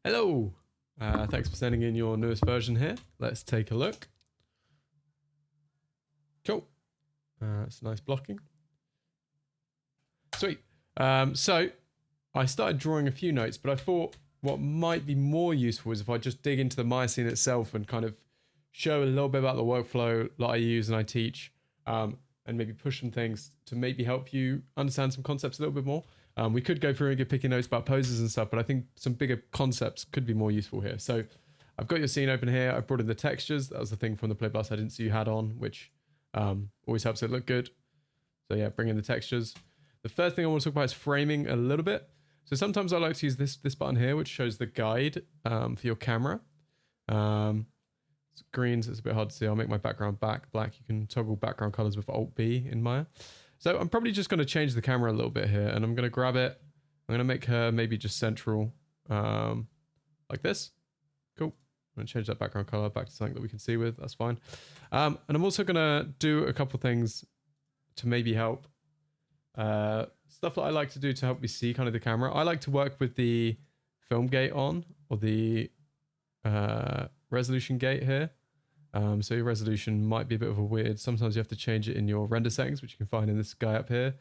Hello! Thanks for sending in your newest version here. Let's take a look. Cool. It's nice blocking. Sweet. So, I started drawing a few notes, but I thought what might be more useful is if I just dig into the Maya scene itself and kind of show a little bit about the workflow that I use and I teach, and maybe push some things to maybe help you understand some concepts a little bit more. We could go through and get picking notes about poses and stuff, but I think some bigger concepts could be more useful here. So I've got your scene open here. I brought in the textures. That was the thing from the play blast I didn't see you had on, which always helps it look good. So yeah, bring in the textures. The first thing I want to talk about is framing a little bit. So sometimes I like to use this button here, which shows the guide for your camera. It's green, so it's a bit hard to see. I'll make my background black. You can toggle background colors with Alt-B in Maya. So I'm probably just going to change the camera a little bit here, and I'm going to grab it. I'm going to make her maybe just central, like this. Cool. I'm going to change that background color back to something that we can see with. That's fine. And I'm also going to do a couple things to maybe help. Stuff that I like to do to help me see kind of the camera. I like to work with the film gate on, or the resolution gate here. So your resolution might be a bit of a weird. Sometimes you have to change it in your render settings, which you can find in this guy up here.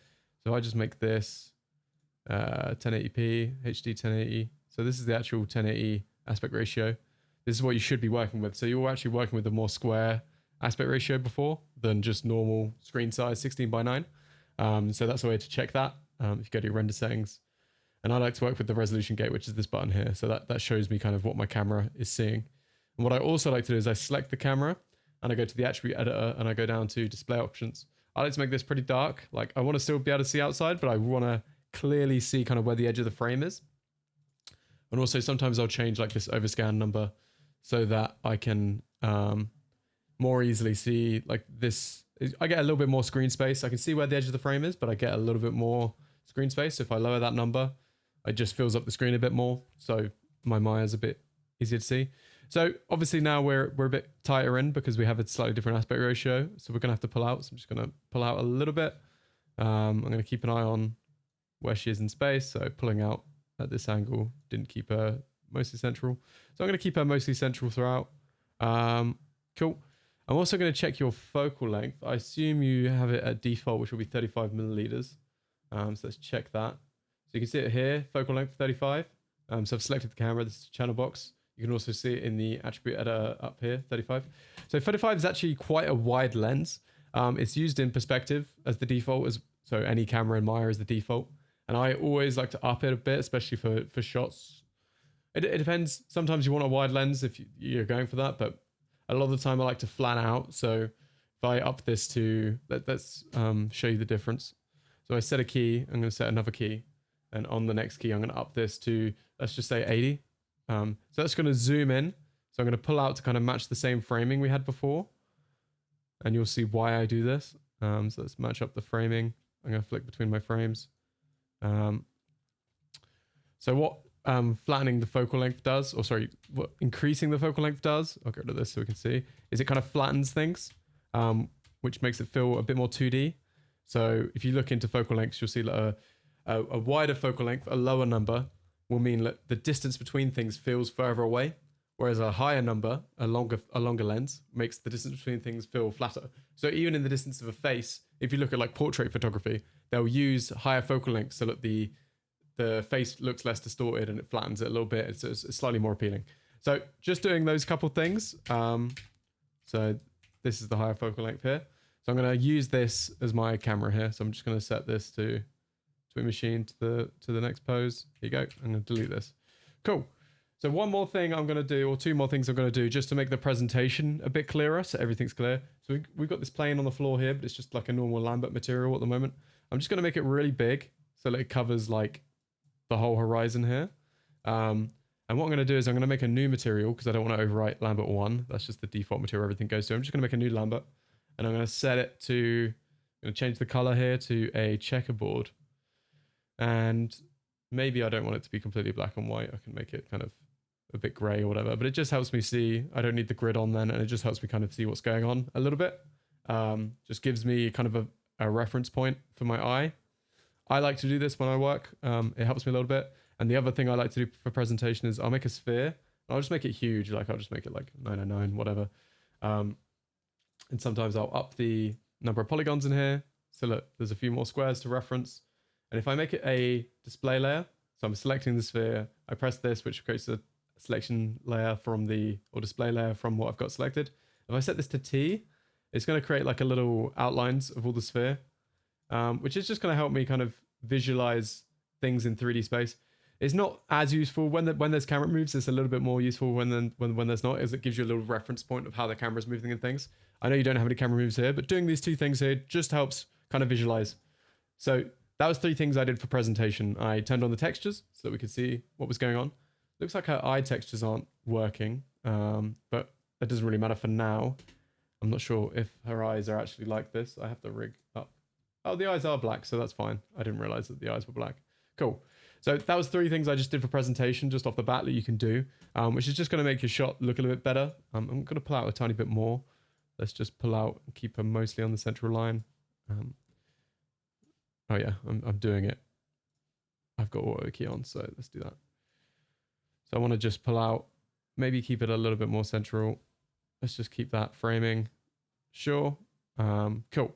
So I just make this 1080p, HD 1080. So this is the actual 1080 aspect ratio. This is what you should be working with. So you're actually working with a more square aspect ratio before than just normal screen size 16:9. So that's a way to check that if you go to your render settings. And I like to work with the resolution gate, which is this button here. So that shows me kind of what my camera is seeing. And what I also like to do is I select the camera and I go to the attribute editor and I go down to display options. I like to make this pretty dark. Like I want to still be able to see outside, but I want to clearly see kind of where the edge of the frame is. And also sometimes I'll change like this overscan number so that I can more easily see like this. I get a little bit more screen space. I can see where the edge of the frame is, but I get a little bit more screen space. So if I lower that number, it just fills up the screen a bit more. So my Maya's a bit easier to see. So obviously now we're a bit tighter in because we have a slightly different aspect ratio. So we're going to have to pull out. So I'm just going to pull out a little bit. I'm going to keep an eye on where she is in space. So pulling out at this angle didn't keep her mostly central. So I'm going to keep her mostly central throughout. Cool. I'm also going to check your focal length. I assume you have it at default, which will be 35 milliliters. So let's check that. So you can see it here, focal length 35. So I've selected the camera. This is the channel box. You can also see it in the attribute editor up here, 35. So 35 is actually quite a wide lens. It's used in perspective as the default, so any camera in Maya is the default. And I always like to up it a bit, especially for shots. It depends. Sometimes you want a wide lens if you're going for that, but a lot of the time I like to flatten out. So if I up this to, let's show you the difference. So I set a key, I'm going to set another key. And on the next key, I'm going to up this to, let's just say 80. So that's going to zoom in. So I'm going to pull out to kind of match the same framing we had before. And you'll see why I do this. So let's match up the framing. I'm going to flick between my frames. So what flattening the focal length does, or sorry, what increasing the focal length does, I'll get rid of this so we can see, is it kind of flattens things, which makes it feel a bit more 2D. So if you look into focal lengths, you'll see that a wider focal length, a lower number, will mean that the distance between things feels further away, whereas a higher number, a longer lens, makes the distance between things feel flatter. So even in the distance of a face, if you look at like portrait photography, they'll use higher focal lengths so that the face looks less distorted and it flattens it a little bit. It's slightly more appealing. So just doing those couple things. So this is the higher focal length here. So I'm going to use this as my camera here. So I'm just going to set this to Twin Machine to the next pose. Here you go. I'm going to delete this. Cool. So one more thing I'm going to do, or two more things I'm going to do, just to make the presentation a bit clearer, so everything's clear. So we've got this plane on the floor here, but it's just like a normal Lambert material at the moment. I'm just going to make it really big so that it covers like the whole horizon here. And what I'm going to do is I'm going to make a new material because I don't want to overwrite Lambert 1. That's just the default material everything goes to. I'm just going to make a new Lambert, and I'm going to set it to, I'm going to change the color here to a checkerboard. And maybe I don't want it to be completely black and white. I can make it kind of a bit gray or whatever, but it just helps me see. I don't need the grid on then, and it just helps me kind of see what's going on a little bit. Just gives me kind of a reference point for my eye. I like to do this when I work. It helps me a little bit. And the other thing I like to do for presentation is I'll make a sphere. And I'll just make it huge. Like I'll just make it like 999, whatever. And sometimes I'll up the number of polygons in here. So look, there's a few more squares to reference. And if I make it a display layer, so I'm selecting the sphere, I press this, which creates a selection layer from or display layer from what I've got selected. If I set this to T, it's going to create like a little outlines of all the sphere, which is just going to help me kind of visualize things in 3D space. It's not as useful when there's camera moves. It's a little bit more useful when there's not, as it gives you a little reference point of how the camera's moving and things. I know you don't have any camera moves here, but doing these two things here just helps kind of visualize. So that was 3 things I did for presentation. I turned on the textures so that we could see what was going on. Looks like her eye textures aren't working, but that doesn't really matter for now. I'm not sure if her eyes are actually like this. I have to rig up. Oh, the eyes are black, so that's fine. I didn't realize that the eyes were black. Cool. So that was 3 things I just did for presentation, just off the bat that you can do, which is just going to make your shot look a little bit better. I'm going to pull out a tiny bit more. Let's just pull out and keep her mostly on the central line. Oh yeah, I'm doing it. I've got auto key on, so let's do that. So I want to just pull out, maybe keep it a little bit more central. Let's just keep that framing. Sure. Cool.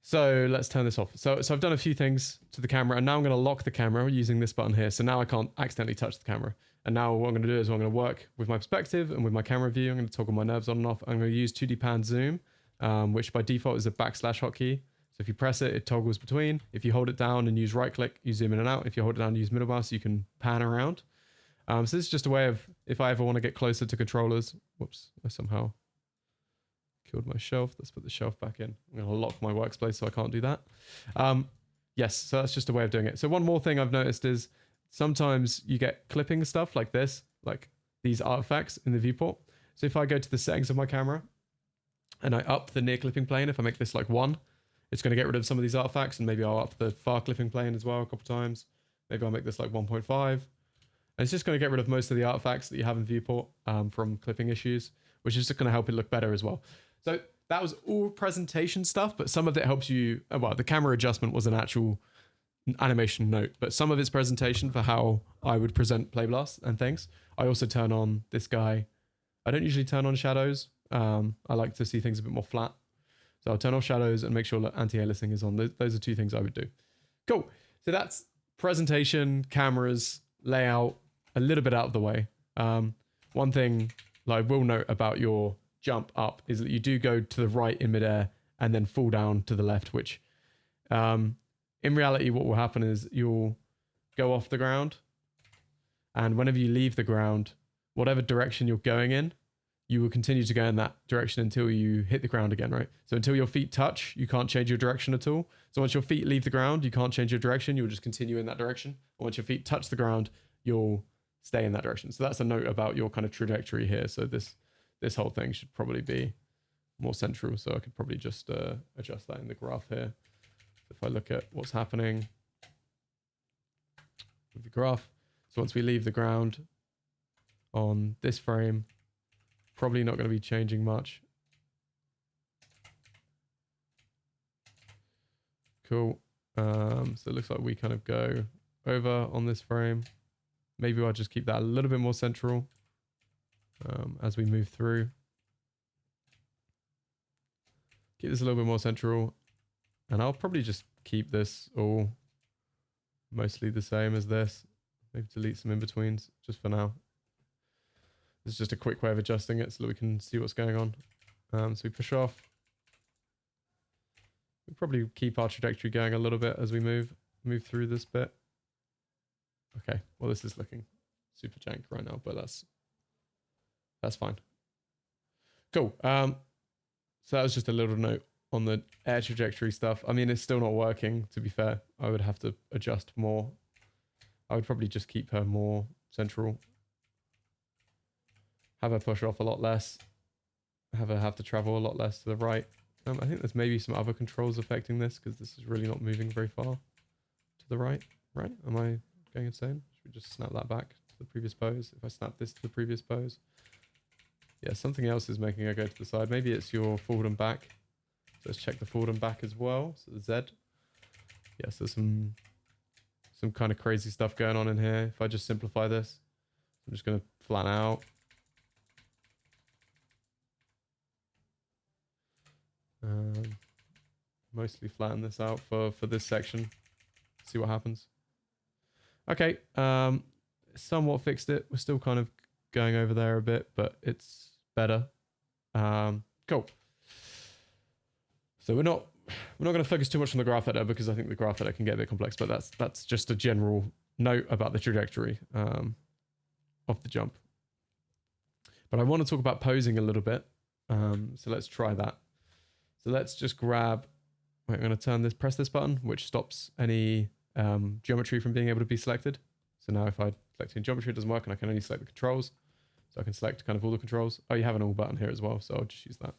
So let's turn this off. So I've done a few things to the camera, and now I'm going to lock the camera using this button here. So now I can't accidentally touch the camera. And now what I'm going to do is I'm going to work with my perspective and with my camera view. I'm going to toggle my nerves on and off. I'm going to use 2D pan zoom, which by default is a / hotkey. So if you press it, it toggles between. If you hold it down and use right click, you zoom in and out. If you hold it down and use middle mouse, you can pan around. So this is just a way of, if I ever want to get closer to controllers, whoops, I somehow killed my shelf. Let's put the shelf back in. I'm going to lock my workspace so I can't do that. Yes, so that's just a way of doing it. So one more thing I've noticed is sometimes you get clipping stuff like this, like these artifacts in the viewport. So if I go to the settings of my camera and I up the near clipping plane, if I make this like 1, it's going to get rid of some of these artifacts, and maybe I'll up the far clipping plane as well a couple times. Maybe I'll make this like 1.5. And it's just going to get rid of most of the artifacts that you have in viewport from clipping issues, which is just going to help it look better as well. So that was all presentation stuff, but some of it helps you, well, the camera adjustment was an actual animation note, but some of it's presentation for how I would present Playblast and things. I also turn on this guy. I don't usually turn on shadows. I like to see things a bit more flat. So I'll turn off shadows and make sure that anti-aliasing is on. Those are 2 things I would do. Cool. So that's presentation, cameras, layout, a little bit out of the way. One thing that I will note about your jump up is that you do go to the right in midair and then fall down to the left, which in reality, what will happen is you'll go off the ground, and whenever you leave the ground, whatever direction you're going in, you will continue to go in that direction until you hit the ground again, right? So until your feet touch, you can't change your direction at all. So once your feet leave the ground, you can't change your direction. You'll just continue in that direction. And once your feet touch the ground, you'll stay in that direction. So that's a note about your kind of trajectory here. So this whole thing should probably be more central. So I could probably just adjust that in the graph here. If I look at what's happening with the graph. So once we leave the ground on this frame, probably not going to be changing much. Cool. So it looks like we kind of go over on this frame. Maybe I'll just keep that a little bit more central as we move through. Keep this a little bit more central. And I'll probably just keep this all mostly the same as this. Maybe delete some in-betweens just for now. This is just a quick way of adjusting it so that we can see what's going on. So we push off. We'll probably keep our trajectory going a little bit as we move through this bit. Okay, well this is looking super jank right now, but that's fine. Cool. So that was just a little note on the air trajectory stuff. I mean, it's still not working, to be fair. I would have to adjust more. I would probably just keep her more central. Have her push off a lot less. Have her have to travel a lot less to the right. I think there's maybe some other controls affecting this because this is really not moving very far to the right. Right? Am I going insane? Should we just snap that back to the previous pose? If I snap this to the previous pose. Yeah, something else is making her go to the side. Maybe it's your forward and back. So let's check the forward and back as well. So the Z. Yes, there's some some kind of crazy stuff going on in here. If I just simplify this, I'm just going to flatten out. Mostly flatten this out for this section. See what happens. Okay, somewhat fixed it. We're still kind of going over there a bit, but it's better. Cool. So we're not going to focus too much on the graph editor because I think the graph editor can get a bit complex, but that's just a general note about the trajectory of the jump. But I want to talk about posing a little bit. So let's try that. So let's just grab, wait, I'm going to press this button, which stops any geometry from being able to be selected. So now if I select any geometry, it doesn't work and I can only select the controls. So I can select kind of all the controls. Oh, you have an all button here as well. So I'll just use that.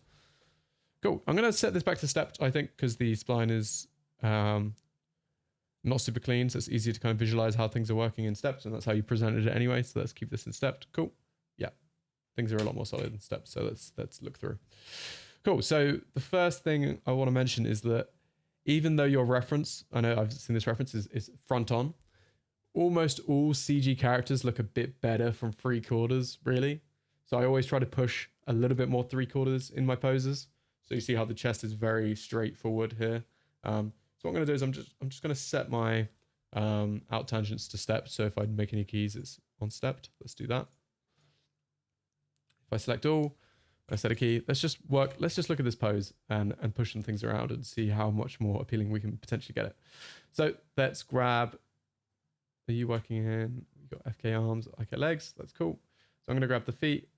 Cool. I'm going to set this back to stepped, I think, because the spline is not super clean. So it's easier to kind of visualize how things are working in stepped. And that's how you presented it anyway. So let's keep this in stepped. Cool. Yeah. Things are a lot more solid in stepped. So let's look through. Cool. So the first thing I want to mention is that even though your reference, I know I've seen this reference, is front on, almost all CG characters look a bit better from 3/4, really. So I always try to push a little bit more 3/4 in my poses. So you see how the chest is very straightforward here. So what I'm going to do is I'm just going to set my out tangents to stepped. So if I make any keys, it's on stepped. Let's do that. If I select all, I set a key. Let's just look at this pose and push some things around and see how much more appealing we can potentially get it. So let's grab, are you working in, we've got FK arms, IK legs, that's cool. So I'm going to grab the feet,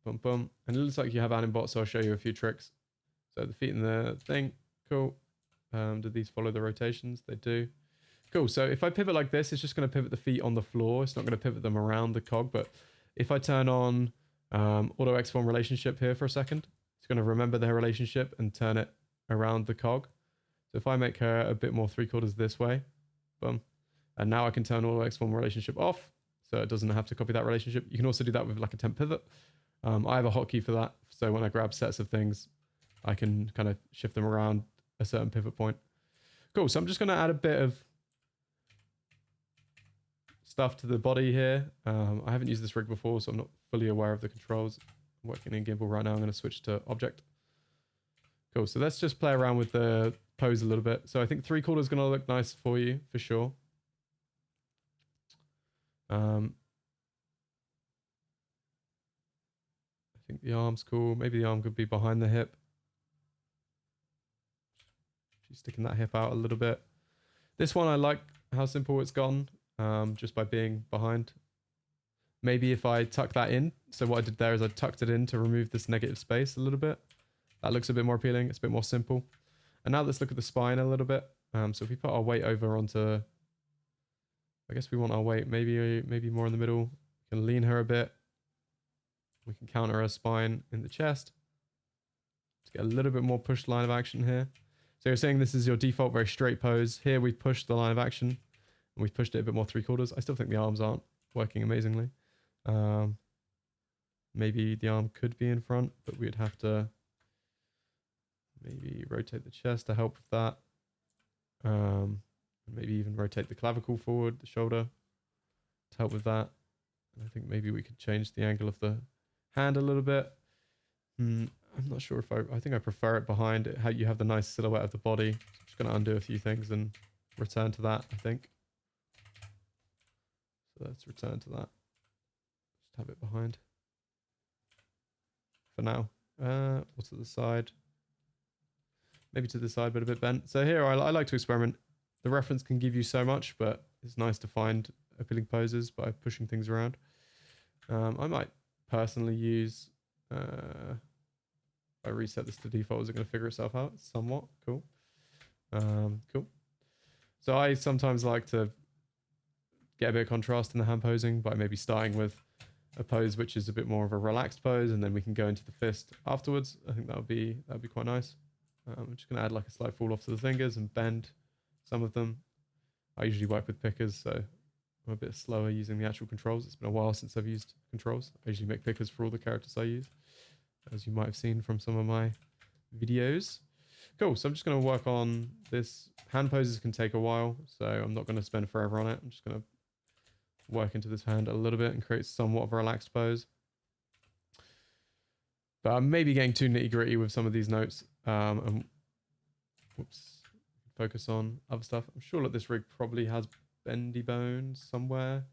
boom, boom. And it looks like you have animbot, so I'll show you a few tricks. So the feet and the thing, cool. Do these follow the rotations? They do. Cool, so if I pivot like this, it's just going to pivot the feet on the floor. It's not going to pivot them around the cog, but if I turn on auto X-form relationship here for a second, it's going to remember their relationship and turn it around the cog. So if I make her a bit more 3/4 this way, boom. And now I can turn auto X-form relationship off, so it doesn't have to copy that relationship. You can also do that with like a temp pivot. I have a hotkey for that, so when I grab sets of things, I can kind of shift them around a certain pivot point. Cool, so I'm just going to add a bit of stuff to the body here. I haven't used this rig before, so I'm not fully aware of the controls. I'm working in gimbal right now. I'm going to switch to object. Cool, so let's just play around with the pose a little bit. So I think 3/4 is going to look nice for you, for sure. I think the arm's cool. Maybe the arm could be behind the hip. She's sticking that hip out a little bit. This one, I like how simple it's gone, just by being behind. Maybe if I tuck that in. So what I did there is I tucked it in to remove this negative space a little bit. That looks a bit more appealing. It's a bit more simple. And now let's look at the spine a little bit. So if we put our weight over onto, I guess we want our weight maybe more in the middle. We can lean her a bit. We can counter her spine in the chest to get a little bit more pushed line of action here. So you're saying this is your default very straight pose. Here we've pushed the line of action and we've pushed it a bit more 3/4. I still think the arms aren't working amazingly. Maybe the arm could be in front, but we'd have to maybe rotate the chest to help with that. Maybe even rotate the clavicle forward, the shoulder to help with that. And I think maybe we could change the angle of the hand a little bit. I'm not sure if I think I prefer it behind it, how you have the nice silhouette of the body. I'm just going to undo a few things and return to that, I think. So let's return to that. Just have it behind. For now. Or to the side. Maybe to the side, but a bit bent. So here, I like to experiment. The reference can give you so much, but it's nice to find appealing poses by pushing things around. I might personally use... if I reset this to default, is it going to figure itself out? Somewhat. Cool. Cool. So I sometimes like to get a bit of contrast in the hand posing by maybe starting with a pose which is a bit more of a relaxed pose, and then we can go into the fist afterwards. I think that would be quite nice. I'm just going to add like a slight fall off to the fingers and bend some of them. I usually work with pickers, so I'm a bit slower using the actual controls. It's been a while since I've used controls. I usually make pickers for all the characters I use, as you might have seen from some of my videos. Cool. So I'm just going to work on this. Hand poses can take a while, so I'm not going to spend forever on it. I'm just going to work into this hand a little bit and create somewhat of a relaxed pose. But I'm maybe getting too nitty gritty with some of these notes. And whoops, focus on other stuff. I'm sure that this rig probably has bendy bones somewhere.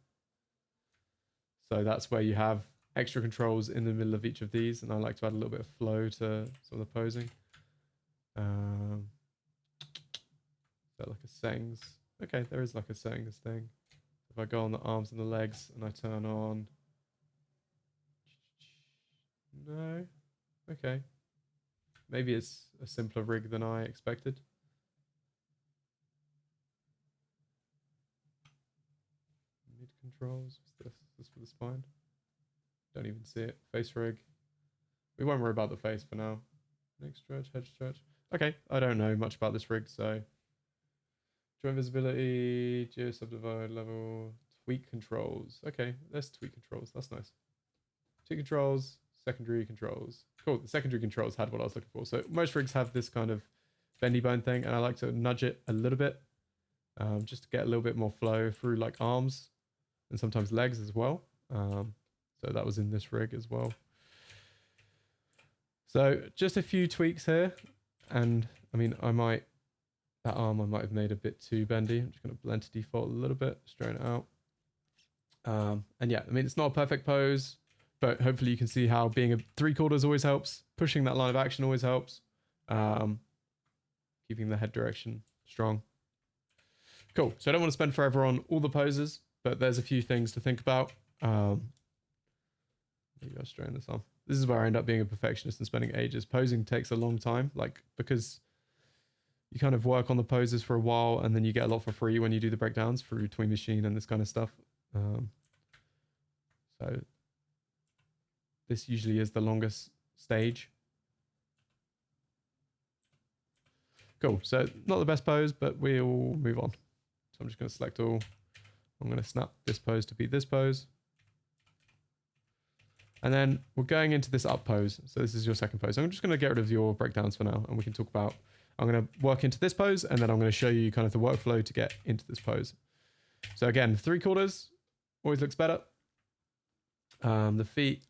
So that's where you have extra controls in the middle of each of these. And I like to add a little bit of flow to some of the posing. Is that like a settings? Okay, there is like a settings thing. If I go on the arms and the legs and I turn on... No. Okay. Maybe it's a simpler rig than I expected. Mid controls. What's this? Is this for the spine? Don't even see it. Face rig. We won't worry about the face for now. Neck stretch, head stretch. Okay, I don't know much about this rig, so... Joint visibility, geo subdivide level, tweak controls. Okay, let's tweak controls. That's nice. Tweak controls, secondary controls. Cool, the secondary controls had what I was looking for. So most rigs have this kind of bendy bone thing, and I like to nudge it a little bit, just to get a little bit more flow through like arms and sometimes legs as well. So that was in this rig as well. So just a few tweaks here, and I mean, that arm I might have made a bit too bendy. I'm just going to blend to default a little bit, straighten it out. And yeah, I mean, it's not a perfect pose, but hopefully you can see how being a 3/4 always helps. Pushing that line of action always helps. Keeping the head direction strong. Cool. So I don't want to spend forever on all the poses, but there's a few things to think about. Maybe I'll straighten this on. This is where I end up being a perfectionist and spending ages. Posing takes a long time, like, because you kind of work on the poses for a while and then you get a lot for free when you do the breakdowns through Tween Machine and this kind of stuff. So this usually is the longest stage. Cool. So not the best pose, but we'll move on. So I'm just going to select all. I'm going to snap this pose to be this pose. And then we're going into this up pose. So this is your second pose. I'm just going to get rid of your breakdowns for now and we can talk about... I'm going to work into this pose and then I'm going to show you kind of the workflow to get into this pose. So again, 3/4 always looks better. The feet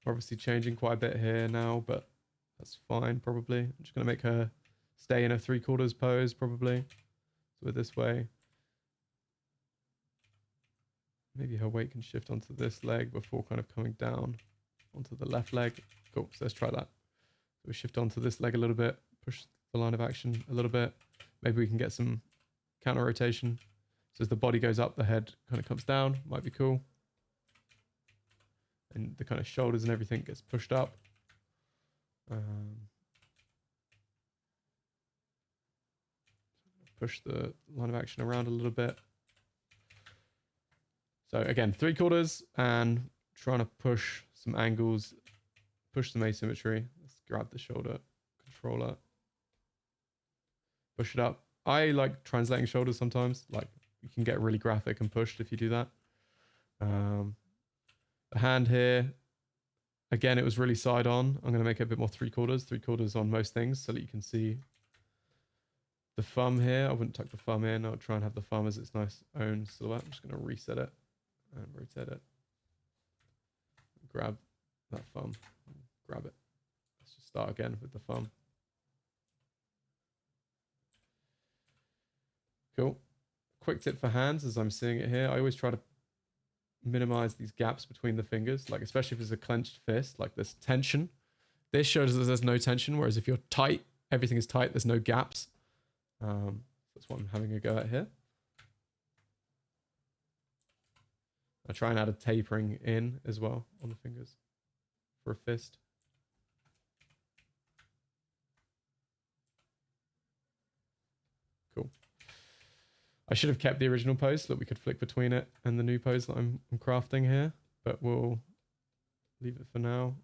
are obviously changing quite a bit here now, but that's fine probably. I'm just going to make her stay in a 3/4 pose probably. So this way. Maybe her weight can shift onto this leg before kind of coming down onto the left leg. Cool, so let's try that. So we shift onto this leg a little bit, push the line of action a little bit. Maybe we can get some counter rotation. So as the body goes up, the head kind of comes down. Might be cool. And the kind of shoulders and everything gets pushed up. Push the line of action around a little bit. So again, 3/4 and trying to push some angles, push some asymmetry. Let's grab the shoulder controller. Push it up. I like translating shoulders sometimes. Like you can get really graphic and pushed if you do that. The hand here, again, it was really side on. I'm going to make it a bit more 3/4 on most things so that you can see the thumb here. I wouldn't tuck the thumb in. I'll try and have the thumb as its nice own silhouette. I'm just going to reset it and rotate it. Grab that thumb. Grab it. Let's just start again with the thumb. Cool. Quick tip for hands as I'm seeing it here. I always try to minimize these gaps between the fingers, like especially if it's a clenched fist, like this tension. This shows that there's no tension, whereas if you're tight, everything is tight, there's no gaps. That's what I'm having a go at here. I try and add a tapering in as well on the fingers for a fist. Cool. I should have kept the original pose so that we could flick between it and the new pose that I'm crafting here, but we'll leave it for now.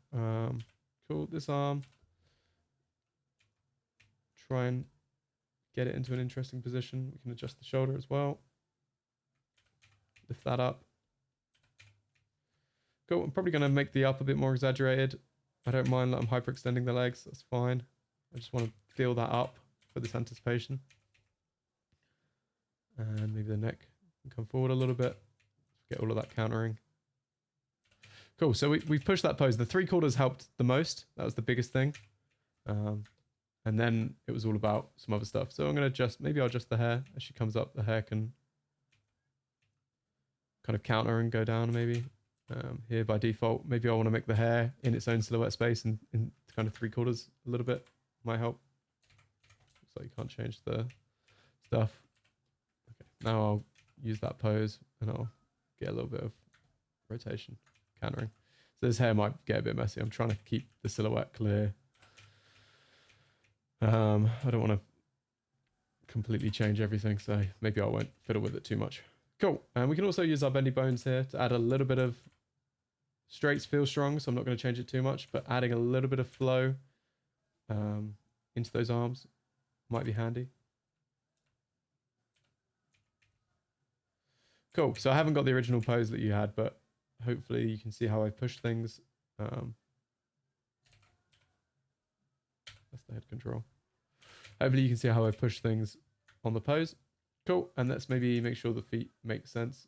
Cool, this arm. Try and get it into an interesting position. We can adjust the shoulder as well. Lift that up. Cool, I'm probably going to make the up a bit more exaggerated. I don't mind that I'm hyperextending the legs, that's fine. I just want to feel that up for this anticipation. And maybe the neck can come forward a little bit. Get all of that countering. Cool, so we've pushed that pose. The 3/4 helped the most. That was the biggest thing. And then it was all about some other stuff. So I'm going to adjust, maybe I'll adjust the hair. As she comes up, the hair can kind of counter and go down maybe. Here by default, maybe I want to make the hair in its own silhouette space and in kind of 3/4 a little bit. Might help. So you can't change the stuff. Okay, now I'll use that pose and I'll get a little bit of rotation, countering. So this hair might get a bit messy. I'm trying to keep the silhouette clear. I don't want to completely change everything, so maybe I won't fiddle with it too much. Cool. And we can also use our bendy bones here to add a little bit of straights. Feel strong, so I'm not going to change it too much, but adding a little bit of flow into those arms might be handy. Cool. So I haven't got the original pose that you had, but hopefully you can see how I push things. That's the head control. Hopefully you can see how I push things on the pose. Cool. And let's maybe make sure the feet make sense.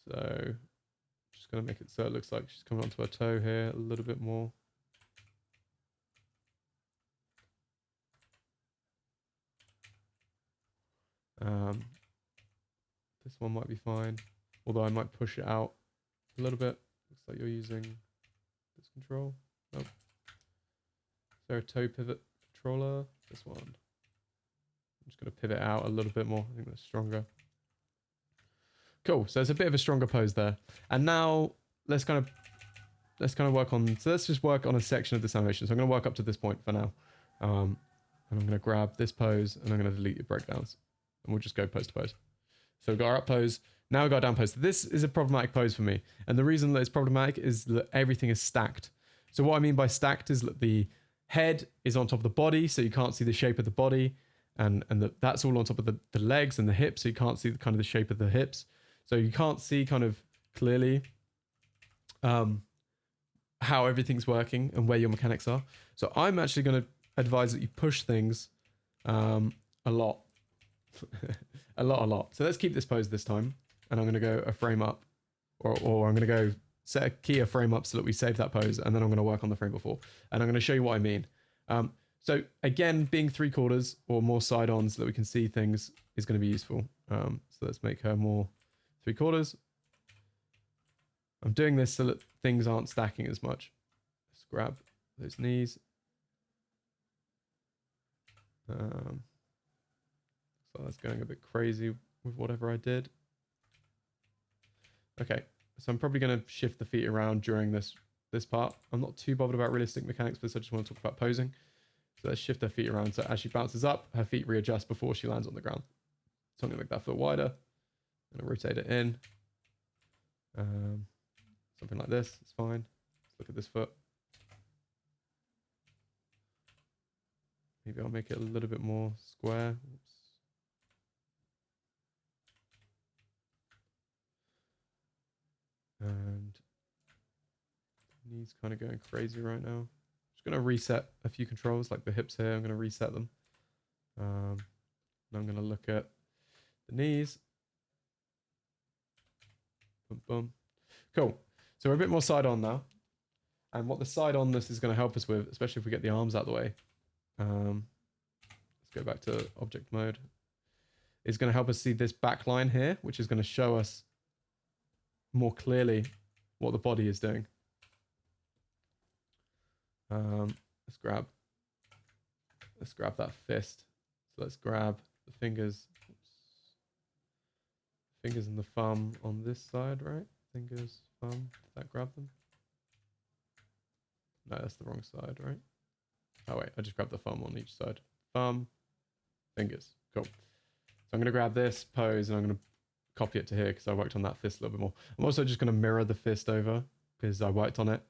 So just going to make it so it looks like she's coming onto her toe here a little bit more. This one might be fine, although I might push it out a little bit. Looks like you're using this control. Nope. Is there a toe pivot controller? This one. I'm just going to pivot out a little bit more. I think that's stronger. Cool. So it's a bit of a stronger pose there. And now let's kind of work on. So let's just work on a section of this animation. So I'm going to work up to this point for now. And I'm going to grab this pose and I'm going to delete your breakdowns. And we'll just go pose to pose. So we've got our up pose. Now we've got our down pose. This is a problematic pose for me. And the reason that it's problematic is that everything is stacked. So what I mean by stacked is that the head is on top of the body, so you can't see the shape of the body. And that's all on top of the legs and the hips, so you can't see the kind of the shape of the hips. So you can't see kind of clearly how everything's working and where your mechanics are. So I'm actually going to advise that you push things a lot. a lot. So let's keep this pose this time. And I'm going to go a frame up, or I'm going to go set a key a frame up so that we save that pose. And then I'm going to work on the frame before. And I'm going to show you what I mean. So again, being 3/4 or more side-ons so that we can see things is going to be useful. So let's make her more 3/4. I'm doing this so that things aren't stacking as much. Let's grab those knees. So that's going a bit crazy with whatever I did. Okay, so I'm probably going to shift the feet around during this part. I'm not too bothered about realistic mechanics, but I just want to talk about posing. So let's shift her feet around. So as she bounces up, her feet readjust before she lands on the ground. So I'm going to make that foot wider. I'm going to rotate it in. Something like this. It's fine. Let's look at this foot. Maybe I'll make it a little bit more square. Oops. And knees kind of going crazy right now. Just going to reset a few controls, like the hips here. I'm going to reset them. And I'm going to look at the knees. Boom, boom. Cool. So we're a bit more side on now. And what the side on this is going to help us with, especially if we get the arms out of the way. Let's go back to object mode. Is going to help us see this back line here, which is going to show us more clearly what the body is doing. Let's grab that fist. So let's grab the fingers. Oops. Fingers and the thumb on this side, right? Fingers, thumb. Did that grab them? No, that's the wrong side, right? Oh wait, I just grabbed the thumb on each side. Thumb, fingers. Cool. So I'm going to grab this pose and I'm going to copy it to here because I worked on that fist a little bit more. I'm also just going to mirror the fist over because I worked on it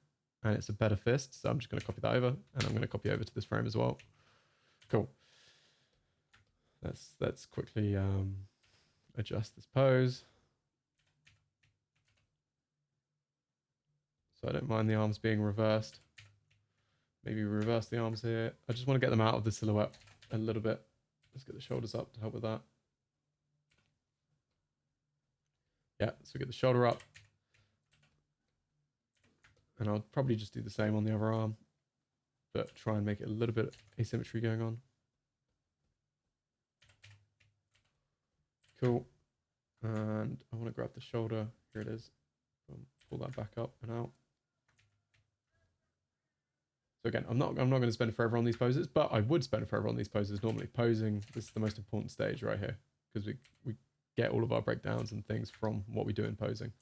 and it's a better fist. So I'm just going to copy that over and I'm going to copy over to this frame as well. Cool. Let's quickly adjust this pose. So I don't mind the arms being reversed. Maybe reverse the arms here. I just want to get them out of the silhouette a little bit. Let's get the shoulders up to help with that. Yeah, so get the shoulder up. And I'll probably just do the same on the other arm, but try and make it a little bit asymmetry going on. Cool. And I want to grab the shoulder. Here it is. Pull that back up and out. So again, I'm not going to spend forever on these poses, but I would spend forever on these poses normally. Posing, this is the most important stage right here, because we get all of our breakdowns and things from what we do in posing.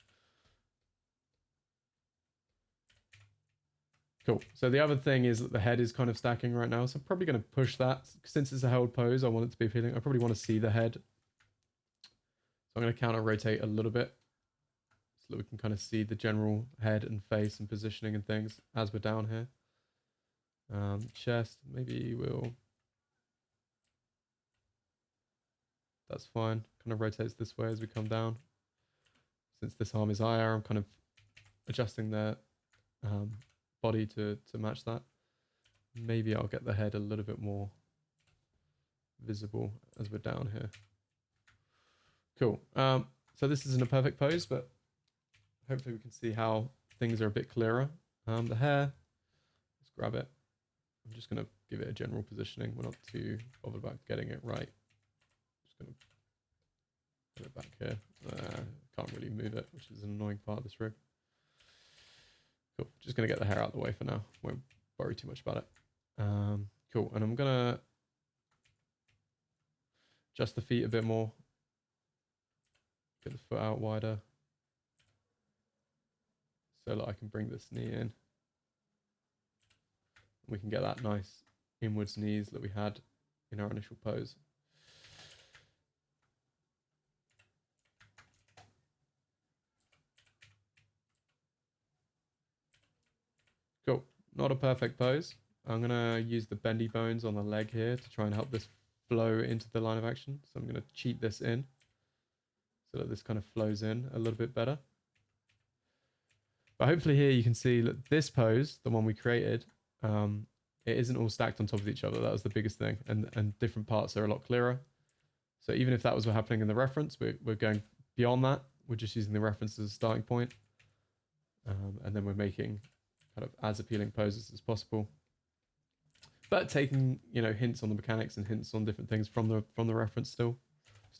Cool. So the other thing is that the head is kind of stacking right now. So I'm probably going to push that. Since it's a held pose, I want it to be appealing. I probably want to see the head. So I'm going to counter rotate a little bit so that we can kind of see the general head and face and positioning and things as we're down here. Chest, maybe we'll... That's fine. Kind of rotates this way as we come down. Since this arm is higher, I'm kind of adjusting the body to match that. Maybe I'll get the head a little bit more visible as we're down here. Cool. So this isn't a perfect pose, but hopefully we can see how things are a bit clearer. The hair, let's grab it. I'm just going to give it a general positioning. We're not too bothered about getting it right. Just going to put it back here. Can't really move it, which is an annoying part of this rig. Cool. Just going to get the hair out of the way for now. Won't worry too much about it. Cool. And I'm going to adjust the feet a bit more. Get the foot out wider. So that I can bring this knee in. We can get that nice inwards knees that we had in our initial pose. Cool. Not a perfect pose. I'm going to use the bendy bones on the leg here to try and help this flow into the line of action. So I'm going to cheat this in so that this kind of flows in a little bit better. But hopefully here you can see that this pose, the one we created, it isn't all stacked on top of each other. That was the biggest thing. And different parts are a lot clearer. So even if that was what happening in the reference, we're going beyond that. We're just using the reference as a starting point. And then we're making kind of as appealing poses as possible. But taking, you know, hints on the mechanics and hints on different things from the reference still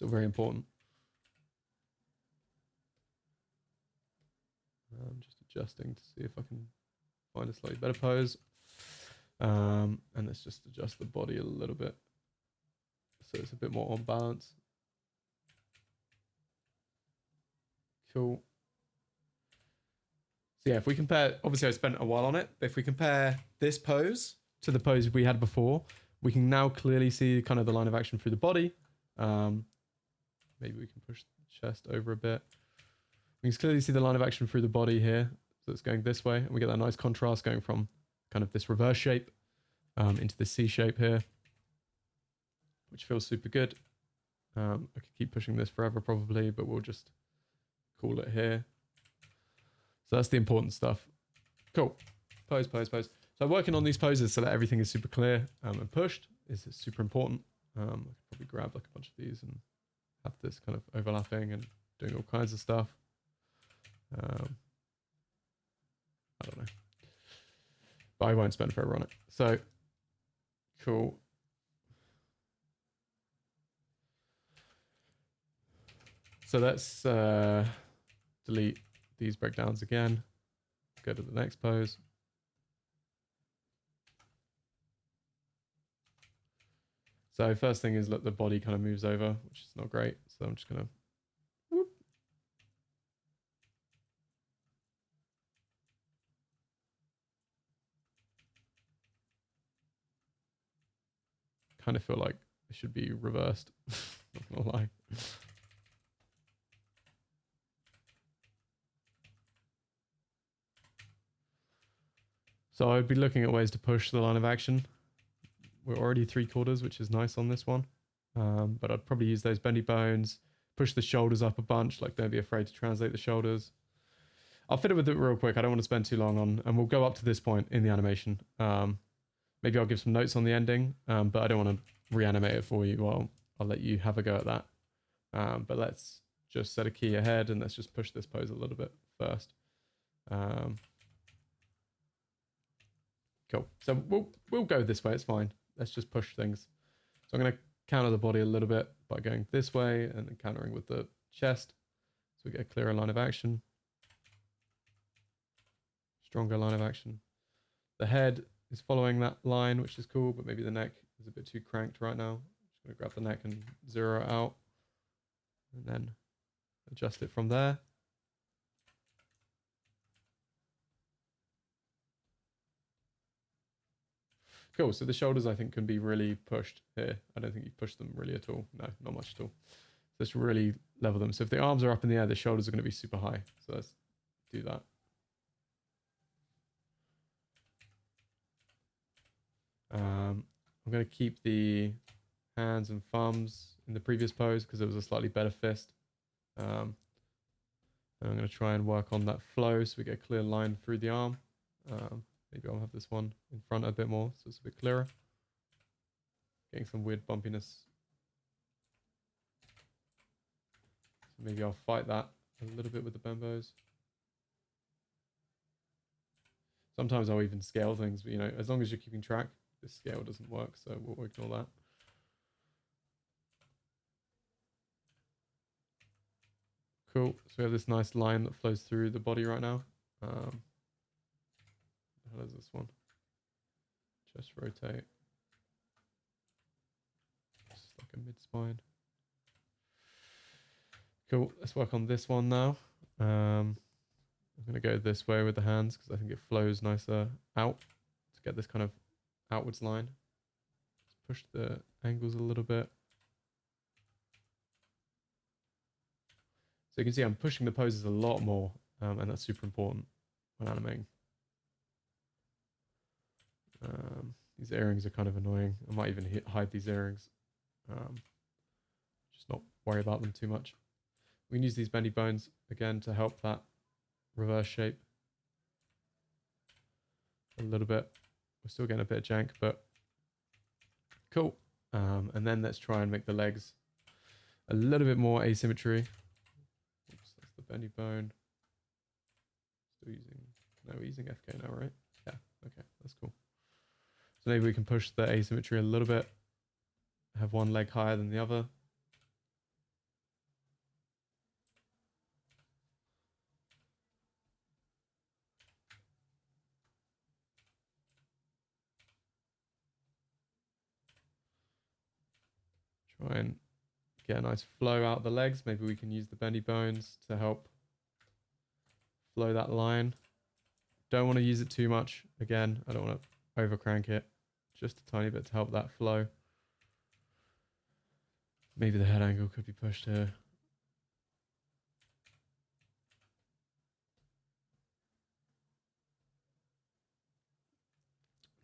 very important. I'm just adjusting to see if I can find a slightly better pose. And let's just adjust the body a little bit so it's a bit more on balance. Cool. So yeah, if we compare, obviously I spent a while on it, but if we compare this pose to the pose we had before, we can now clearly see kind of the line of action through the body. Maybe we can push the chest over a bit. We can clearly see the line of action through the body here. So it's going this way, and we get that nice contrast going from kind of this reverse shape into this C shape here, which feels super good. I could keep pushing this forever probably, but we'll just call it here. So that's the important stuff. Cool. Pose, pose, pose. So working on these poses so that everything is super clear and pushed is super important. I could probably grab like a bunch of these and have this kind of overlapping and doing all kinds of stuff. I don't know. But I won't spend forever on it. So, cool. So let's delete these breakdowns again. Go to the next pose. So first thing is that the body kind of moves over, which is not great. So I'm just going to whoop. Kind of feel like it should be reversed. Not gonna lie. So I'd be looking at ways to push the line of action. We're already 3/4, which is nice on this one. But I'd probably use those bendy bones, push the shoulders up a bunch, like don't be afraid to translate the shoulders. I'll fit it with it real quick. I don't want to spend too long on, and we'll go up to this point in the animation. Maybe I'll give some notes on the ending, but I don't want to reanimate it for you. Well, I'll let you have a go at that. But let's just set a key ahead and let's just push this pose a little bit first. Cool. So we'll go this way. It's fine. Let's just push things. So I'm going to counter the body a little bit by going this way and then countering with the chest. So we get a clearer line of action. Stronger line of action. The head is following that line, which is cool, but maybe the neck is a bit too cranked right now. Just going to grab the neck and zero it out. And then adjust it from there. Cool, so the shoulders I think can be really pushed here. I don't think you've pushed them really at all. No, not much at all. So let's really level them. So if the arms are up in the air, the shoulders are going to be super high. So let's do that. I'm going to keep the hands and thumbs in the previous pose because it was a slightly better fist. And I'm going to try and work on that flow so we get a clear line through the arm. Maybe I'll have this one in front a bit more so it's a bit clearer. Getting some weird bumpiness. So maybe I'll fight that a little bit with the bembos. Sometimes I'll even scale things, but you know, as long as you're keeping track, this scale doesn't work, so we'll ignore that. Cool. So we have this nice line that flows through the body right now. How does this one? Just rotate. Just like a mid-spine. Cool. Let's work on this one now. I'm going to go this way with the hands because I think it flows nicer out to get this kind of outwards line. Let's push the angles a little bit. So you can see I'm pushing the poses a lot more, and that's super important when animating. These earrings are kind of annoying. I might even hide these earrings. Just not worry about them too much. We can use these bendy bones again to help that reverse shape a little bit. We're still getting a bit of jank, but cool. And then let's try and make the legs a little bit more asymmetry. Oops, that's the bendy bone. Still using, no, we're using FK now, right? Yeah, okay, that's cool. So maybe we can push the asymmetry a little bit. Have one leg higher than the other. Try and get a nice flow out the legs. Maybe we can use the bendy bones to help flow that line. Don't want to use it too much. Again, I don't want to over crank it. Just a tiny bit to help that flow. Maybe the head angle could be pushed here.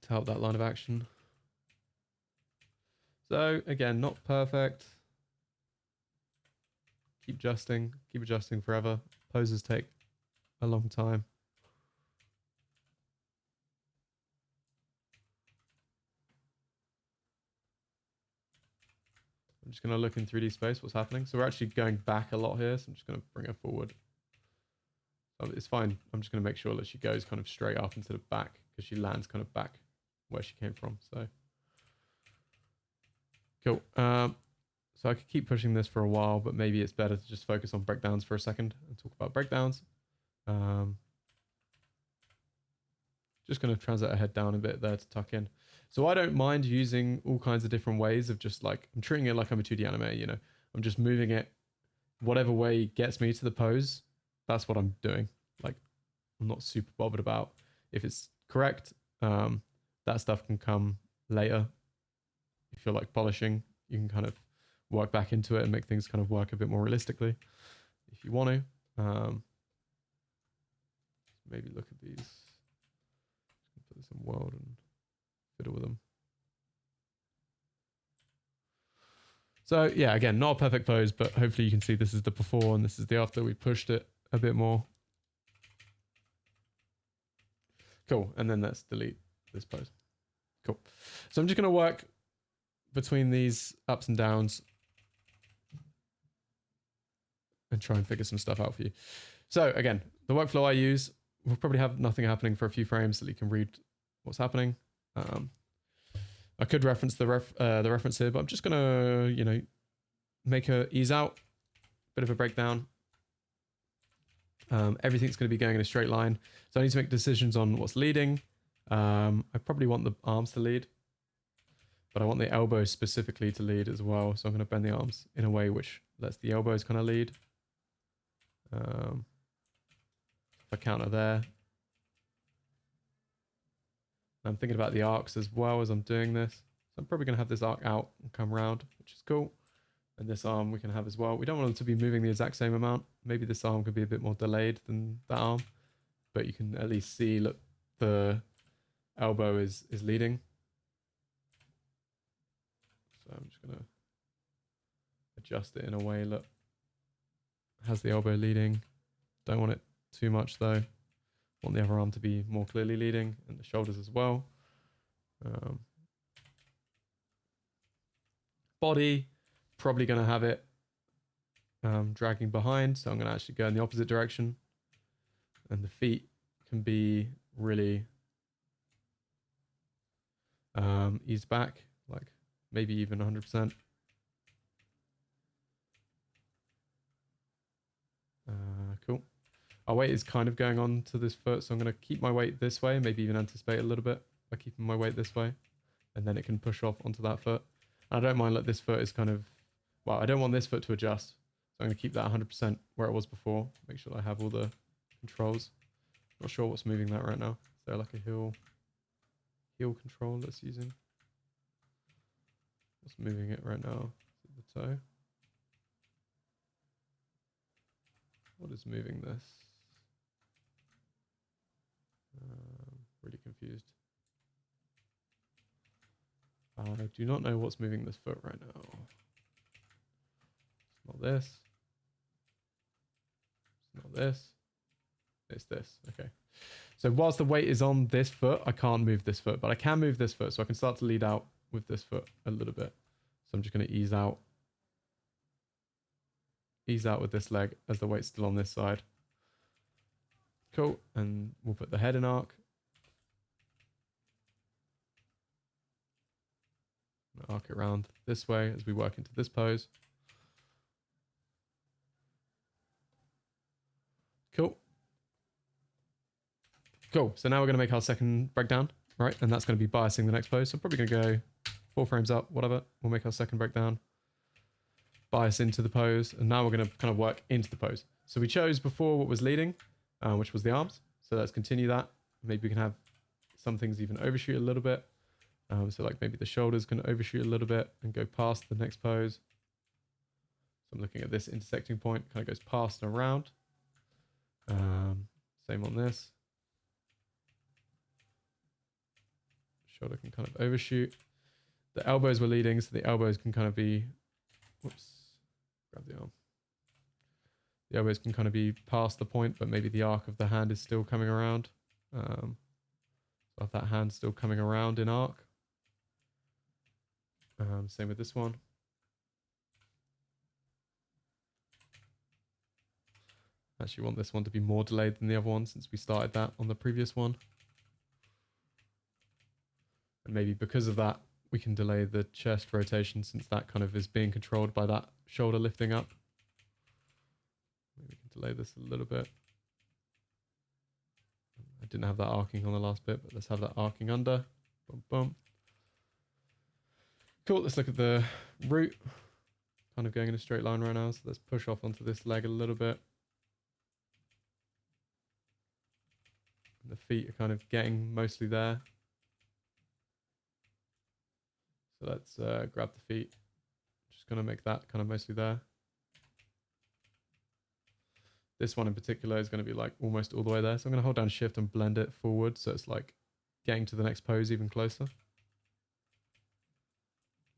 To help that line of action. So again, not perfect. Keep adjusting forever. Poses take a long time. I'm just going to look in 3D space what's happening. So we're actually going back a lot here. So I'm just going to bring her forward. So it's fine. I'm just going to make sure that she goes kind of straight up instead of back because she lands kind of back where she came from. So cool. So I could keep pushing this for a while, but maybe it's better to just focus on breakdowns for a second and talk about breakdowns. Just going to translate her head down a bit there to tuck in. So I don't mind using all kinds of different ways of just like, I'm treating it like I'm a 2D anime, you know, I'm just moving it whatever way gets me to the pose. That's what I'm doing. Like, I'm not super bothered about if it's correct. That stuff can come later. If you're like polishing, you can kind of work back into it and make things kind of work a bit more realistically if you want to. Maybe look at these. Put this in world and fiddle with them. So yeah, again, not a perfect pose, but hopefully you can see this is the before and this is the after. We pushed it a bit more. Cool. And then let's delete this pose. Cool. So I'm just going to work between these ups and downs and try and figure some stuff out for you. So again, the workflow I use, we'll probably have nothing happening for a few frames so that you can read what's happening. I could reference the reference here, but I'm just gonna, you know, make a ease out, bit of a breakdown. Everything's going to be going in a straight line, so I need to make decisions on what's leading. I probably want the arms to lead, but I want the elbows specifically to lead as well. So I'm going to bend the arms in a way which lets the elbows kind of lead. If I counter there. I'm thinking about the arcs as well as I'm doing this. So I'm probably going to have this arc out and come around, which is cool. And this arm we can have as well. We don't want them to be moving the exact same amount. Maybe this arm could be a bit more delayed than that arm. But you can at least see, look, the elbow is leading. So I'm just going to adjust it in a way, look. Has the elbow leading. Don't want it too much though. Want the other arm to be more clearly leading, and the shoulders as well. Body, probably going to have it dragging behind, so I'm going to actually go in the opposite direction. And the feet can be really eased back, like maybe even 100%. Cool. Our weight is kind of going on to this foot, so I'm going to keep my weight this way, maybe even anticipate a little bit by keeping my weight this way, and then it can push off onto that foot. And I don't mind that this foot is kind of, well, I don't want this foot to adjust, so I'm going to keep that 100% where it was before, make sure that I have all the controls. Not sure what's moving that right now. Is there like a heel control that's using? What's moving it right now? Is it the toe? What is moving this? Really confused. I do not know what's moving this foot right now. It's not this. It's not this. It's this. Okay. So whilst the weight is on this foot, I can't move this foot, but I can move this foot. So I can start to lead out with this foot a little bit. So I'm just going to ease out. Ease out with this leg as the weight's still on this side. Cool. And we'll put the head in arc. Arc it around this way as we work into this pose. Cool. Cool. So now we're going to make our second breakdown, right? And that's going to be biasing the next pose. So I'm probably going to go 4 frames up, whatever. We'll make our second breakdown. Bias into the pose. And now we're going to kind of work into the pose. So we chose before what was leading, which was the arms. So let's continue that. Maybe we can have some things even overshoot a little bit. So like maybe the shoulders can overshoot a little bit and go past the next pose. So I'm looking at this intersecting point, kind of goes past and around. Same on this. Shoulder can kind of overshoot. The elbows were leading, so the elbows can kind of be, whoops, grab the arm. The elbows can kind of be past the point, but maybe the arc of the hand is still coming around. So I have that hand still coming around in arc. Same with this one. Actually want this one to be more delayed than the other one since we started that on the previous one. And maybe because of that, we can delay the chest rotation since that kind of is being controlled by that shoulder lifting up. Maybe we can delay this a little bit. I didn't have that arcing on the last bit, but let's have that arcing under. Boom, boom. Cool, let's look at the root. Kind of going in a straight line right now, so let's push off onto this leg a little bit. The feet are kind of getting mostly there. So let's grab the feet. Just going to make that kind of mostly there. This one in particular is going to be like almost all the way there. So I'm going to hold down shift and blend it forward. So it's like getting to the next pose even closer.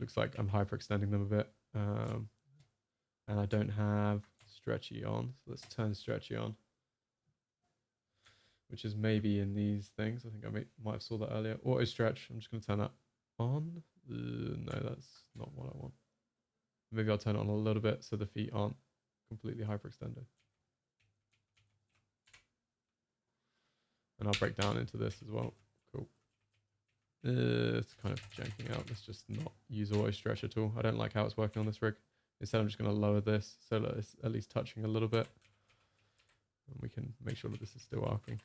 Looks like I'm hyperextending them a bit. And I don't have stretchy on. So let's turn stretchy on. which is maybe in these things. I think I might have saw that earlier. Auto stretch. I'm just going to turn that on. No, that's not what I want. Maybe I'll turn it on a little bit so the feet aren't completely hyperextended. And I'll break down into this as well. Cool. It's kind of janking out. Let's just not use auto stretch at all. I don't like how it's working on this rig. Instead, I'm just going to lower this so that it's at least touching a little bit. And we can make sure that this is still arcing.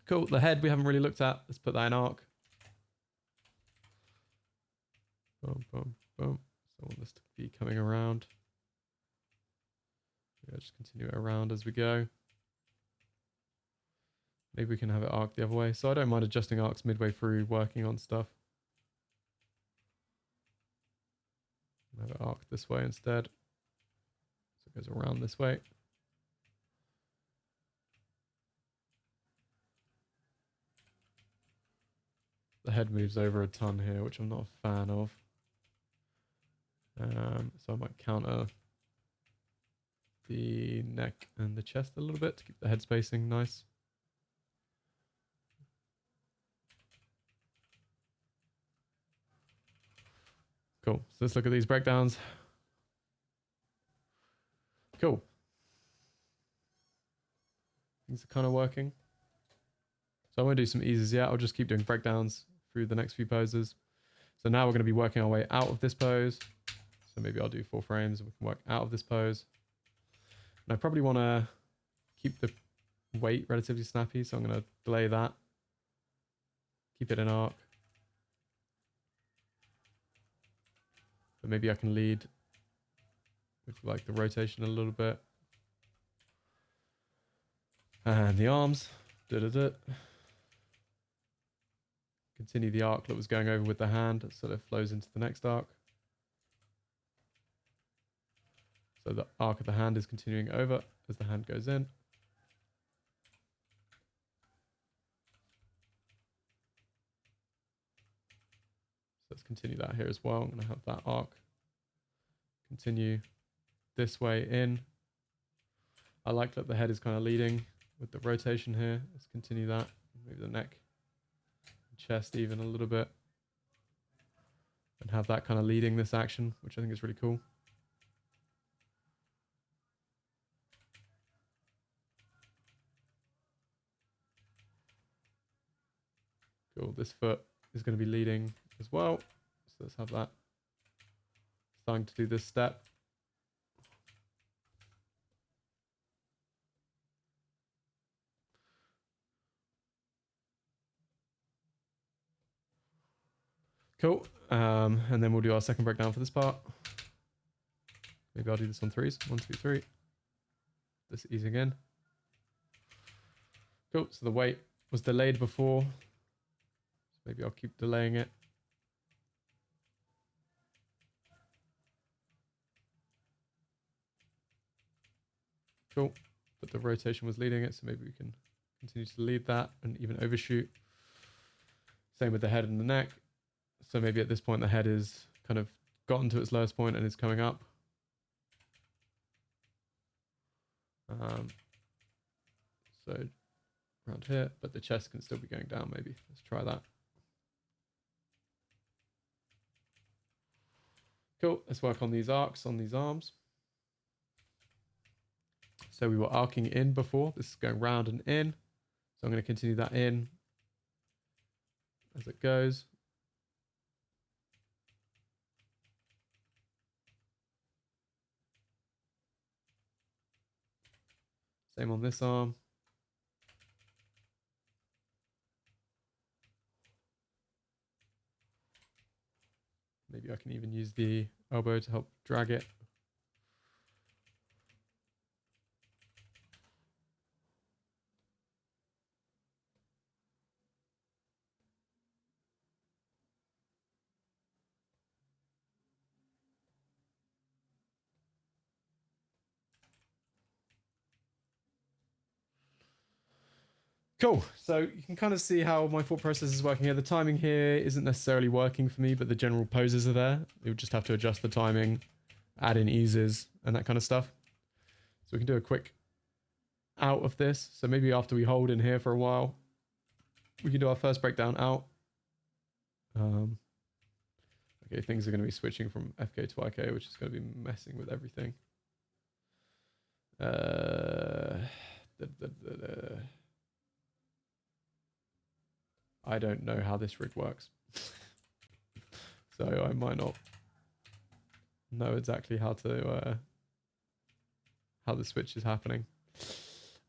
Cool. The head we haven't really looked at. Let's put that in arc. Boom, boom, boom. So I want this to be coming around. Yeah, just continue it around as we go. Maybe we can have it arc the other way. So I don't mind adjusting arcs midway through working on stuff. Have it arc this way instead. So it goes around this way. The head moves over a ton here, which I'm not a fan of. So I might counter the neck and the chest a little bit to keep the head spacing nice. Cool. So let's look at these breakdowns. Cool. Things are kind of working. So I won't do some eases yet. I'll just keep doing breakdowns through the next few poses. So now we're going to be working our way out of this pose. So maybe I'll do 4 frames and we can work out of this pose. And I probably want to keep the weight relatively snappy. So I'm going to delay that. Keep it in arc. But maybe I can lead with like the rotation a little bit. And the arms. Continue the arc that was going over with the hand so that it flows into the next arc. So the arc of the hand is continuing over as the hand goes in. So let's continue that here as well. I'm going to have that arc continue this way in. I like that the head is kind of leading with the rotation here. Let's continue that. Maybe the neck, chest even a little bit. And have that kind of leading this action, which I think is really cool. Cool. This foot is going to be leading as well. So let's have that starting to do this step. Cool. And then we'll do our second breakdown for this part. Maybe I'll do this on 3s. 1, 2, 3. This easing in. Cool. So the weight was delayed before. So maybe I'll keep delaying it. Cool. But the rotation was leading it, so maybe we can continue to lead that and even overshoot. Same with the head and the neck. So maybe at this point the head is kind of gotten to its lowest point and is coming up. So around here, but the chest can still be going down maybe. Let's try that. Cool. Let's work on these arcs on these arms. So we were arcing in before. This is going round and in. So I'm going to continue that in as it goes. Same on this arm. Maybe I can even use the elbow to help drag it. Cool. So you can kind of see how my thought process is working here. The timing here isn't necessarily working for me, but the general poses are there. You would just have to adjust the timing, add in eases and that kind of stuff. So we can do a quick out of this. So maybe after we hold in here for a while, we can do our first breakdown out. Okay, things are going to be switching from FK to IK, which is going to be messing with everything. I don't know how this rig works. So I might not know exactly how to how the switch is happening.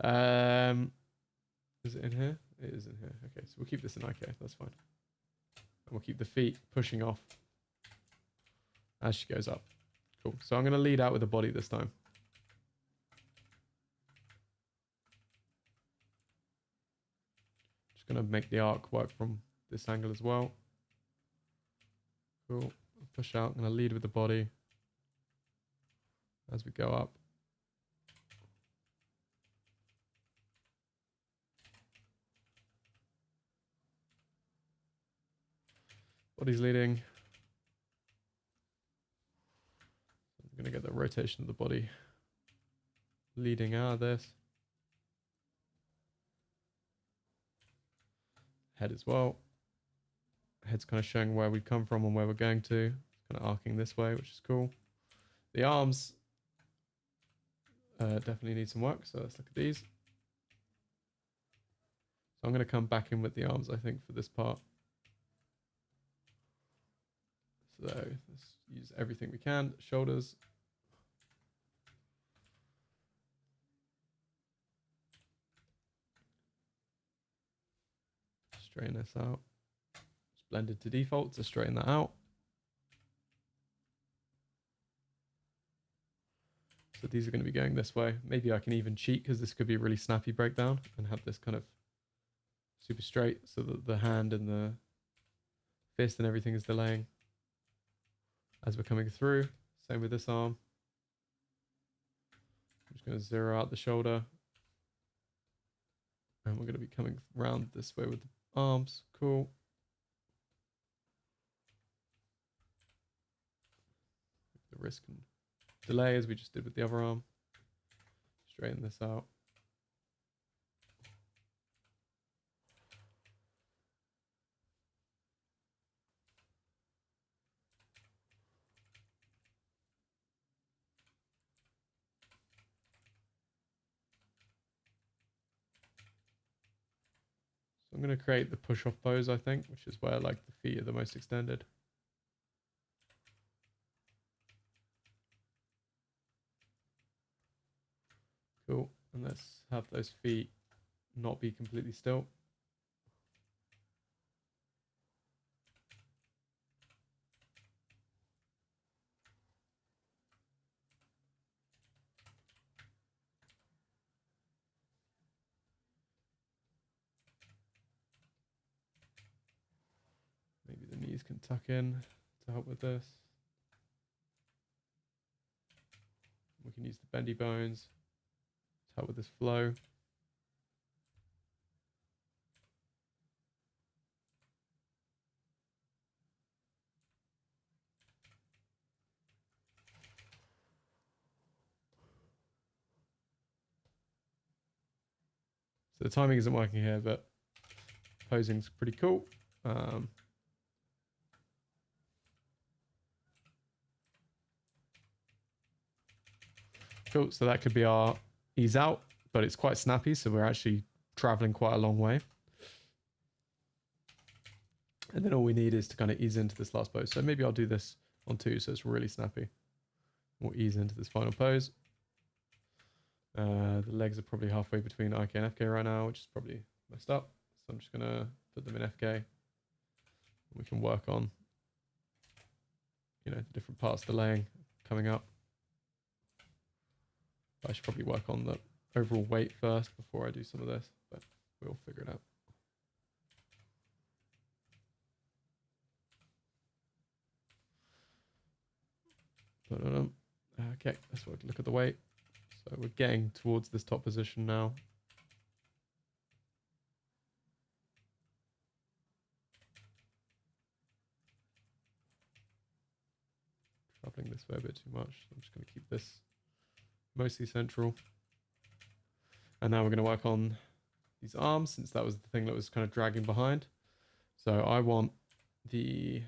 Is it in here? It is in here. Okay, so we'll keep this in IK. That's fine. And we'll keep the feet pushing off as she goes up. Cool. So I'm going to lead out with the body this time. Just going to make the arc work from this angle as well. Cool. Push out. I'm going to lead with the body as we go up. Body's leading. I'm going to get the rotation of the body leading out of this. Head as well. Head's kind of showing where we've come from and where we're going to. Kind of arcing this way, which is cool. The arms definitely need some work, so let's look at these. So I'm going to come back in with the arms, I think, for this part. So let's use everything we can. Shoulders. Straighten this out. It's blended to default to straighten that out. So these are going to be going this way. Maybe I can even cheat because this could be a really snappy breakdown and have this kind of super straight so that the hand and the fist and everything is delaying as we're coming through. Same with this arm. I'm just going to zero out the shoulder. And we're going to be coming around this way with the arms. Cool. The wrist can delay as we just did with the other arm. Straighten this out. So I'm going to create the push-off pose, I think, which is where like the feet are the most extended. Cool. And let's have those feet not be completely still. Maybe the knees can tuck in to help with this. We can use the bendy bones to help with this flow. So the timing isn't working here, but posing's pretty cool. Cool, so that could be our ease out, but it's quite snappy, so we're actually traveling quite a long way. And then all we need is to kind of ease into this last pose. So maybe I'll do this on 2, so it's really snappy. We'll ease into this final pose. The legs are probably halfway between IK and FK right now, which is probably messed up. So I'm just going to put them in FK. We can work on, you know, the different parts delaying coming up. I should probably work on the overall weight first before I do some of this, but we'll figure it out. Okay, let's look at the weight. So we're getting towards this top position now. Traveling this way a bit too much. I'm just going to keep this mostly central. And now we're going to work on these arms, since that was the thing that was kind of dragging behind. So I want the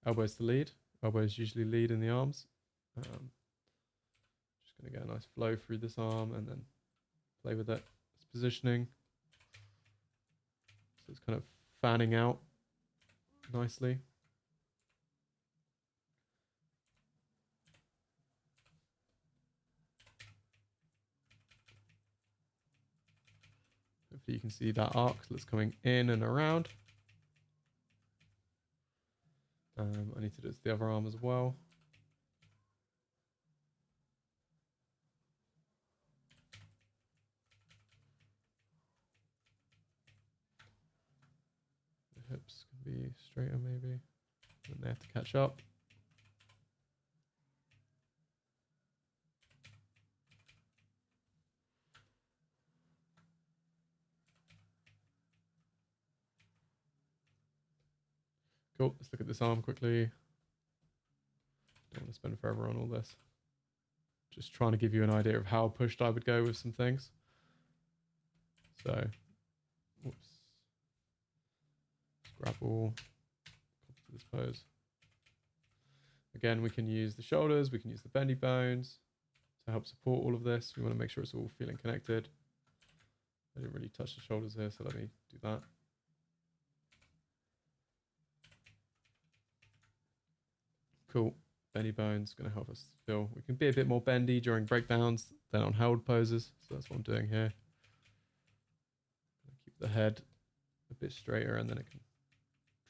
elbows to lead. Elbows usually lead in the arms. Just going to get a nice flow through this arm and then play with it. It's positioning. So it's kind of fanning out nicely. Hopefully you can see that arc that's coming in and around. I need to do it to the other arm as well. The hips can be straighter maybe. Then they have to catch up. Cool, let's look at this arm quickly. Don't want to spend forever on all this. Just trying to give you an idea of how pushed I would go with some things. So, whoops. Grapple, to this pose. Again, we can use the shoulders, we can use the bendy bones to help support all of this. We want to make sure it's all feeling connected. I didn't really touch the shoulders here, so let me do that. Cool. Bendy bones going to help us feel. We can be a bit more bendy during breakdowns than on held poses. So that's what I'm doing here. Keep the head a bit straighter and then it can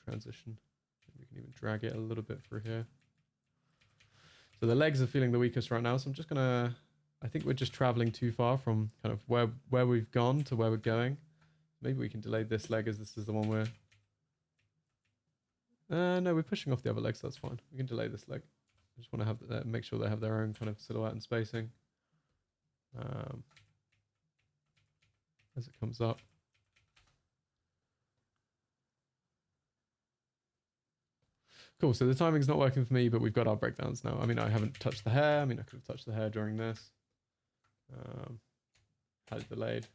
transition. We can even drag it a little bit through here. So the legs are feeling the weakest right now. So I'm just going to, I think we're just traveling too far from kind of where we've gone to where we're going. Maybe we can delay this leg as this is the one we're, no, we're pushing off the other leg, so that's fine. We can delay this leg. I just want to have make sure they have their own kind of silhouette and spacing as it comes up. Cool, so the timing's not working for me, but we've got our breakdowns now. I mean, I haven't touched the hair. I mean, I could have touched the hair during this. Had it delayed.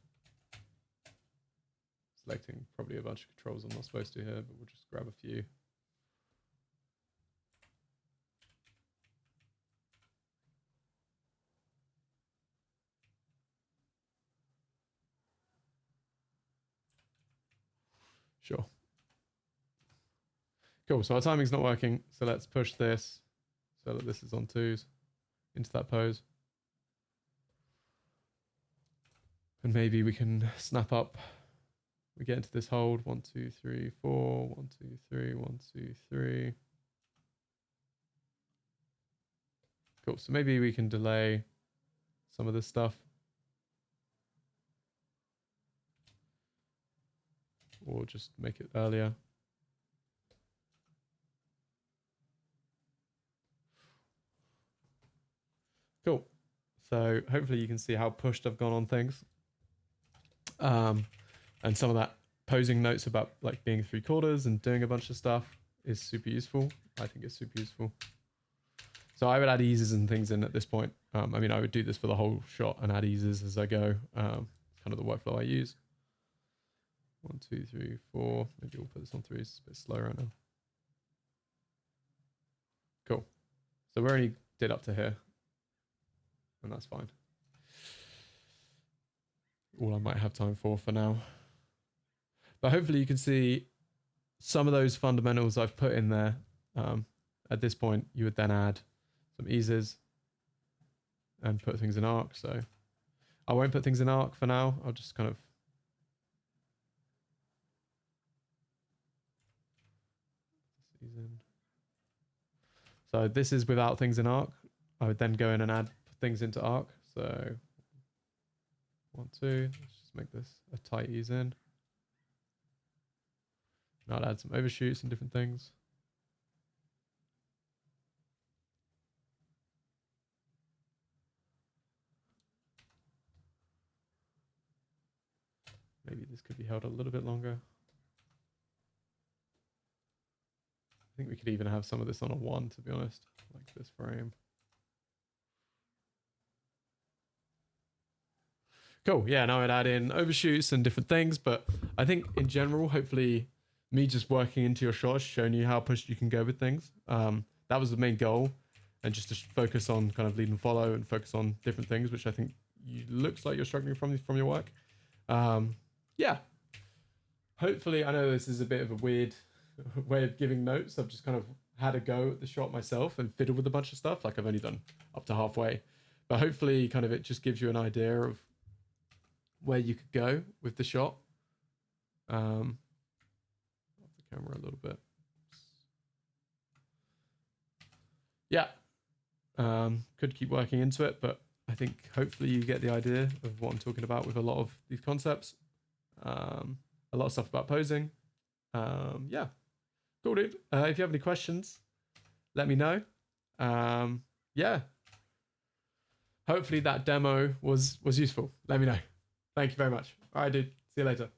Selecting probably a bunch of controls I'm not supposed to here, but we'll just grab a few. Sure. Cool, so our timing's not working, so let's push this so that this is on twos into that pose. And maybe we can snap up. We get into this hold. 1, 2, 3, 4. 1, 2, 3. 1, 2, 3. Cool. So maybe we can delay some of this stuff. Or just make it earlier. Cool. So hopefully you can see how pushed I've gone on things. And some of that posing notes about like being 3/4 and doing a bunch of stuff is super useful. I think it's super useful. So I would add eases and things in at this point. I mean, I would do this for the whole shot and add eases as I go. Kind of the workflow I use. 1, 2, 3, 4. Maybe we'll put this on 3. It's a bit slow right now. Cool. So we only did up to here. And that's fine. All I might have time for now. But hopefully you can see some of those fundamentals I've put in there. At this point, you would then add some eases and put things in arc. So I won't put things in arc for now. I'll just kind of ease in. So this is without things in arc. I would then go in and add things into arc. So 1, 2. Let's just make this a tight ease in. And I'll add some overshoots and different things. Maybe this could be held a little bit longer. I think we could even have some of this on a 1, to be honest, like this frame. Cool. Yeah, now I'd add in overshoots and different things, but I think in general, hopefully, me just working into your shots, showing you how pushed you can go with things. That was the main goal, and just to focus on kind of lead and follow and focus on different things, which I think looks like you're struggling from your work. Yeah. Hopefully, I know this is a bit of a weird way of giving notes. I've just kind of had a go at the shot myself and fiddled with a bunch of stuff. Like I've only done up to halfway, but hopefully, kind of it just gives you an idea of where you could go with the shot. Off the camera a little bit. Yeah. Could keep working into it, but I think hopefully you get the idea of what I'm talking about with a lot of these concepts. A lot of stuff about posing. Yeah. Cool, dude. If you have any questions, let me know. Yeah. Hopefully that demo was useful. Let me know. Thank you very much. All right, dude. See you later.